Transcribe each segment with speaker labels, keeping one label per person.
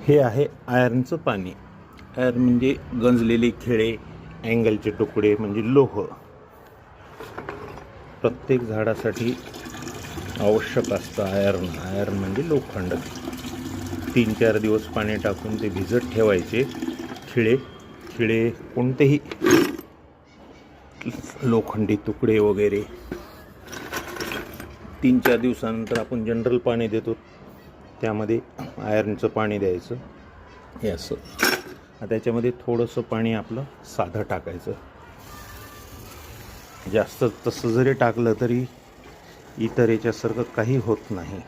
Speaker 1: हे आहे आयर्नचं पाणी. आयर्न म्हणजे गंजलेले खिळे, अँगलचे तुकडे म्हणजे लोह. प्रत्येक झाडासाठी आवश्यक असतं आयर्न. आयर्न म्हणजे लोखंड. 3-4 दिवस पाणी टाकून ते भिजत ठेवायचे. खिळे कोणतेही लोखंडी तुकडे वगैरे 3-4 दिवसानंतर आपण जनरल पाणी देतो, त्यामध्ये आयर्नचं पाणी द्यायचं. हे असं. त्याच्यामध्ये थोडंसं पाणी आपलं साधं टाकायचं. जास्त तसं जरी टाकलं तरी इतर याच्यासारखं काही होत नाही.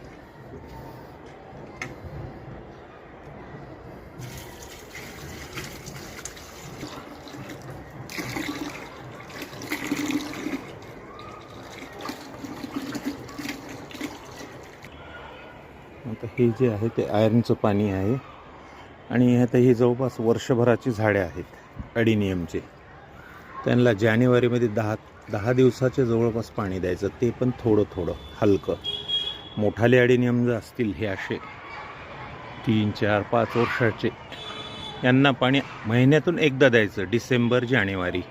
Speaker 1: आता हे जे आहे ते आयर्नचं पाणी आहे आणि आता ही जवळपास वर्षभराची झाडे आहेत ॲडिनियमचे. त्यांना जानेवारीमध्ये 10 दिवसाचे जवळपास पाणी द्यायचं, ते पण थोडं हलकं. मोठाले ॲडिनियम जर असतील हे असे 3-4-5 वर्षाचे, यांना पाणी महिन्यातून एकदा द्यायचं, डिसेंबर-जानेवारी.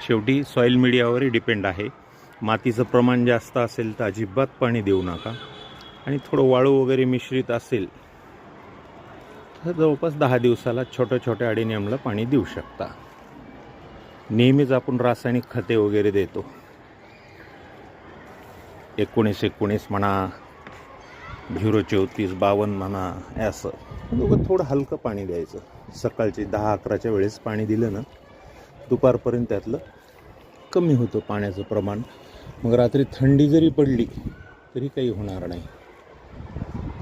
Speaker 1: शेवटी सॉईल मीडियावरही डिपेंड आहे. मातीचं प्रमाण जास्त असेल तर अजिबात पाणी देऊ नका, आणि थोडं वाळू वगैरे मिश्रित असेल तर जवळपास 10 दिवसाला छोट्या ॲडिनियमला पाणी देऊ शकता. नेहमीच आपण रासायनिक खते वगैरे देतो, 19-19 म्हणा, 0-34-52 म्हणा, असं दोघं थोडं हलकं पाणी द्यायचं. सकाळची 10-11च्या वेळेस पाणी दिलं ना, दुपारपर्यंत त्यातलं कमी होतं पाण्याचं प्रमाण. मग रात्री थंडी जरी पडली तरी काही होणार नाही.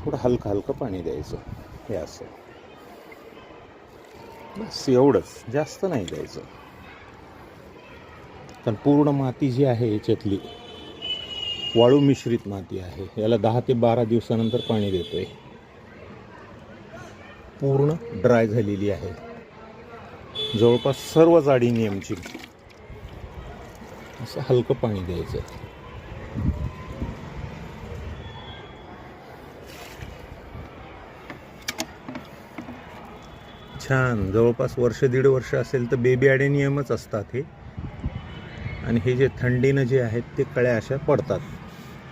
Speaker 1: थोडं हलकं पाणी द्यायचं. हे असं बस, एवढंच, जास्त नाही द्यायचं. कारण पूर्ण माती जी आहे याच्यातली वाळू मिश्रित माती आहे. याला 10 ते 12 दिवसानंतर पाणी देतोय. पूर्ण ड्राय झालेली आहे जवळपास सर्व ॲडिनियमची. असं हलकं पाणी द्यायचं. छान. जवळपास 1-1.5 वर्ष असेल तर बेबी ॲडिनियमच असतात हे. आणि हे जे थंडीनं जे आहेत ते कळ्या अशा पडतात.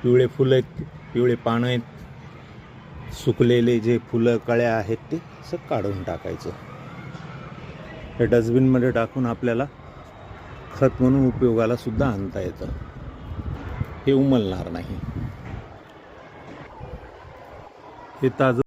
Speaker 1: पिवळे फुलं आहेत, पिवळे पानं आहेत, सुकलेले जे फुलं कळ्या आहेत ते असं काढून टाकायचं. हे डस्टबिनमध्ये टाकून आपल्याला खत म्हणून उपयोगाला सुद्धा आणता येतं. हे उमलणार नाही. हे ताजं